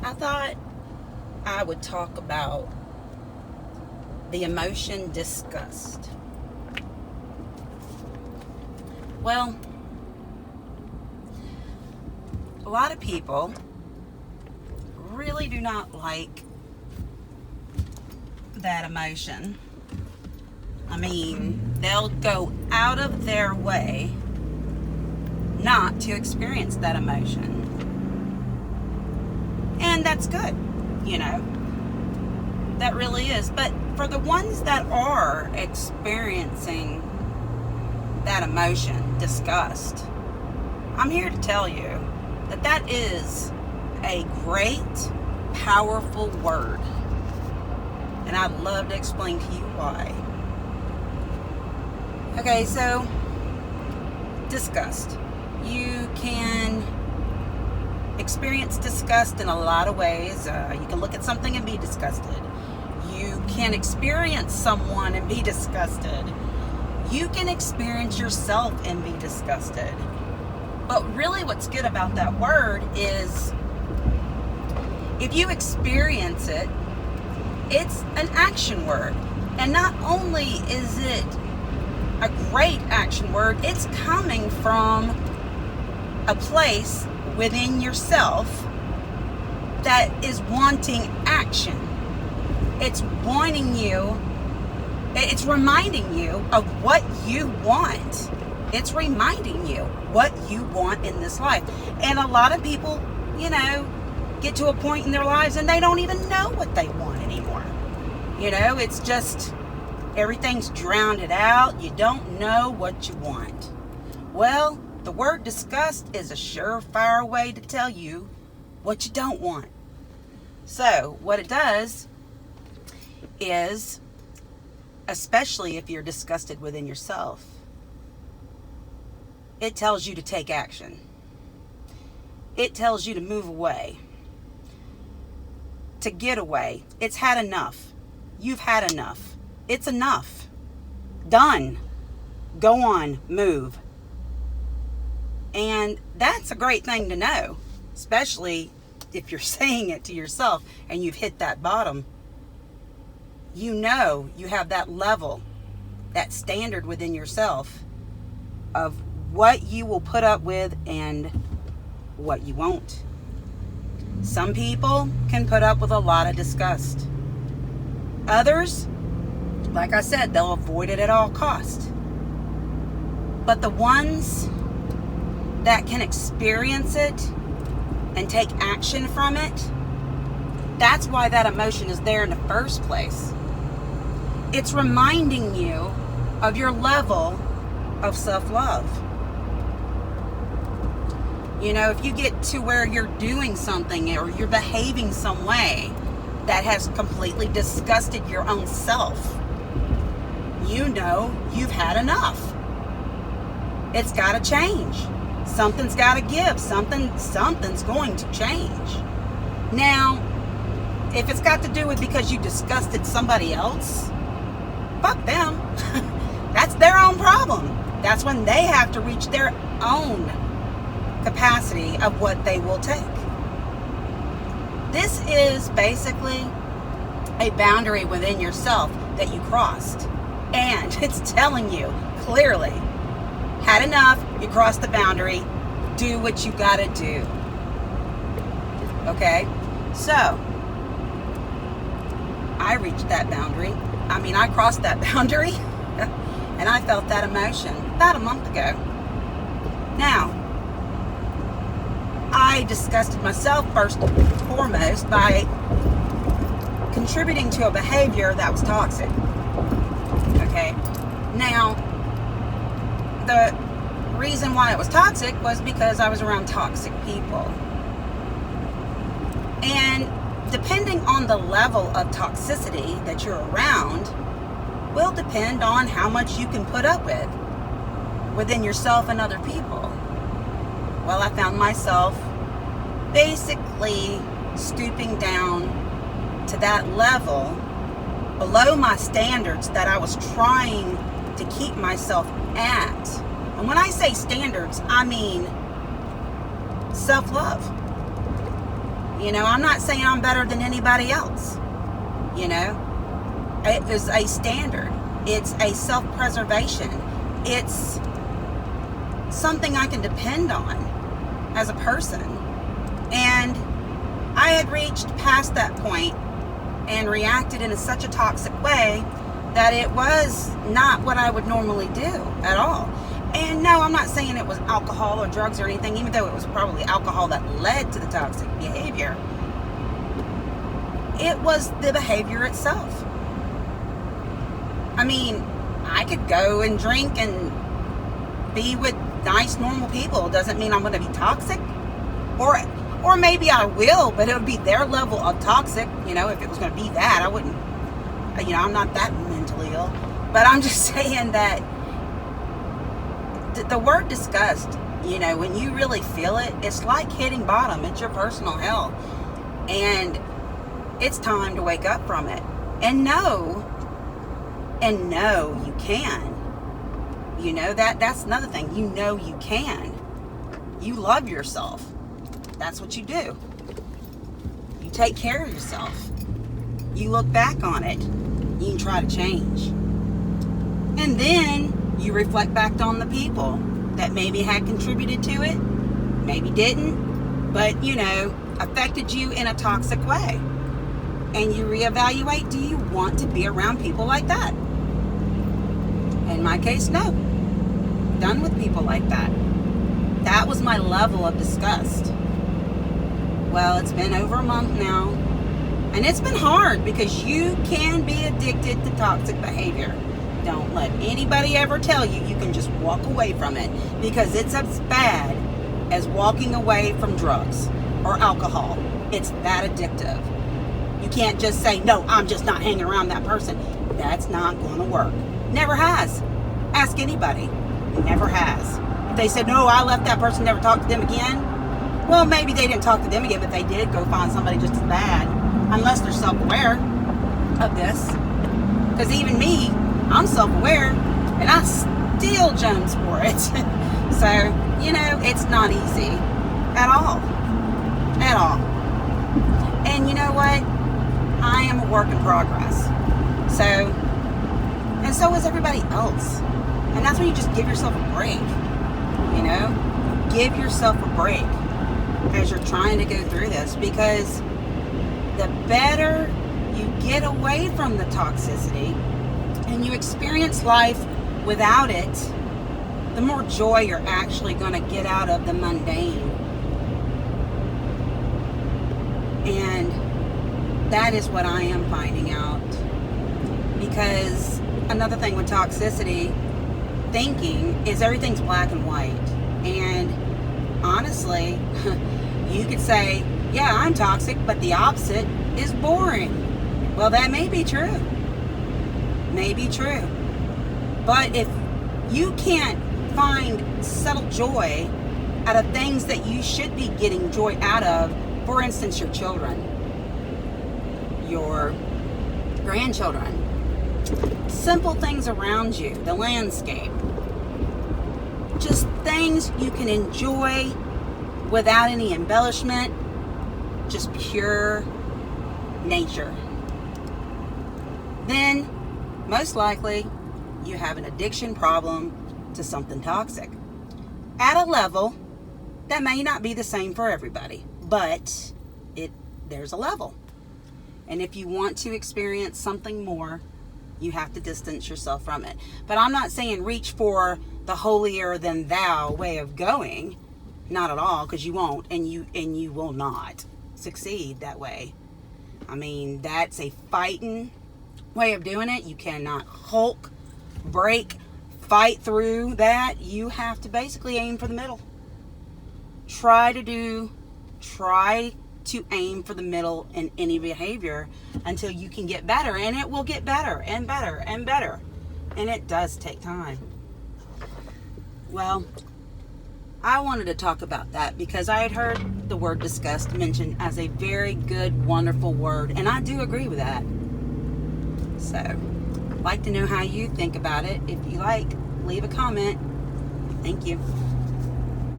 I thought I would talk about the emotion disgust. Well, a lot of people really do not like that emotion. I mean, they'll go out of their way not to experience that emotion. And that's good, that really is. But for the ones that are experiencing that emotion, disgust, I'm here to tell you that that is a great, powerful word. And I'd love to explain to you why. Okay, so disgust. You can experience disgust in a lot of ways. You can look at something and be disgusted. You can experience someone and be disgusted. You can experience yourself and be disgusted. But really what's good about that word is if you experience it, it's an action word. And not only is it a great action word, it's coming from a place within yourself that is wanting action. It's wanting you, it's reminding you of what you want. It's reminding you what you want in this life. And a lot of people, get to a point in their lives and they don't even know what they want anymore. It's just everything's drowned it out. You don't know what you want. Well, the word disgust is a surefire way to tell you what you don't want. So, what it does is, especially if you're disgusted within yourself, it tells you to take action. It tells you to move away, to get away. It's had enough. You've had enough. It's enough. Done. Go on. Move. And that's a great thing to know, especially if you're saying it to yourself and you've hit that bottom. You have that level, that standard within yourself of what you will put up with and what you won't. Some people can put up with a lot of disgust. Others, like I said, they'll avoid it at all costs. But the ones that can experience it and take action from it, that's why that emotion is there in the first place. It's reminding you of your level of self-love. If you get to where you're doing something or you're behaving some way that has completely disgusted your own self, you've had enough. It's got to change. Something's got to give. Something's going to change. Now, if it's got to do with because you disgusted somebody else, fuck them. That's their own problem. That's when they have to reach their own capacity of what they will take. This is basically a boundary within yourself that you crossed. And it's telling you clearly, had enough, you crossed the boundary, do what you gotta do. Okay? So, I reached that boundary. I crossed that boundary and I felt that emotion about a month ago. Now, I disgusted myself first and foremost by contributing to a behavior that was toxic. Okay? Now, the reason why it was toxic was because I was around toxic people. And depending on the level of toxicity that you're around will depend on how much you can put up with within yourself and other people. Well, I found myself basically stooping down to that level below my standards that I was trying to keep myself at. And when I say standards, I mean self-love. You know, I'm not saying I'm better than anybody else. You know, it is a standard. It's a self-preservation. It's something I can depend on as a person. And I had reached past that point and reacted in such a toxic way that it was not what I would normally do at all. And no, I'm not saying it was alcohol or drugs or anything, even though it was probably alcohol that led to the toxic behavior. It was the behavior itself. I mean, I could go and drink and be with nice, normal people. Doesn't mean I'm going to be toxic. Or maybe I will, but it would be their level of toxic. You know, if it was going to be that, I wouldn't, you know, I'm not that mentally ill. But I'm just saying that the word disgust, you know, when you really feel it, it's like hitting bottom. It's your personal hell. And it's time to wake up from it. And know you can. You know, that's another thing. You know you can. You love yourself. That's what you do. You take care of yourself. You look back on it. You can try to change. And then you reflect back on the people that maybe had contributed to it, maybe didn't, but, you know, affected you in a toxic way. And you reevaluate, do you want to be around people like that? In my case, no. Done with people like that. That was my level of disgust. Well, it's been over a month now. And it's been hard because you can be addicted to toxic behavior. Don't let anybody ever tell you you can just walk away from it, because it's as bad as walking away from drugs or alcohol. It's that addictive. You can't just say, no, I'm just not hanging around that person. That's not going to work. Never has. Ask anybody. Never has. If they said, no, I left that person, never talked to them again, well, maybe they didn't talk to them again, but they did go find somebody just as bad, unless they're self-aware of this. Because even me, I'm self-aware, and I still jumps for it. So, you know, it's not easy at all. At all. And you know what? I am a work in progress. And so is everybody else. And that's when you just give yourself a break. You know? Give yourself a break as you're trying to go through this, because the better you get away from the toxicity and you experience life without it, the more joy you're actually going to get out of the mundane. And that is what I am finding out. Because another thing with toxicity thinking is everything's black and white. And honestly, you could say, yeah, I'm toxic, but the opposite is boring. Well, that may be true. May be true. But if you can't find subtle joy out of things that you should be getting joy out of, for instance, your children, your grandchildren, simple things around you, the landscape, just things you can enjoy without any embellishment, just pure nature, then most likely you have an addiction problem to something toxic at a level that may not be the same for everybody, but there's a level. And if you want to experience something more, you have to distance yourself from it. But I'm not saying reach for the holier than thou way of going. Not at all, because you won't, and you will not succeed that way. I mean, that's a fighting way of doing it. You cannot hulk, break, fight through that. You have to basically aim for the middle. Try to aim for the middle in any behavior until you can get better, and it will get better and better and better. And it does take time. Well, I wanted to talk about that because I had heard the word disgust mentioned as a very good, wonderful word, and I do agree with that. So, I'd like to know how you think about it. If you like, leave a comment. Thank you.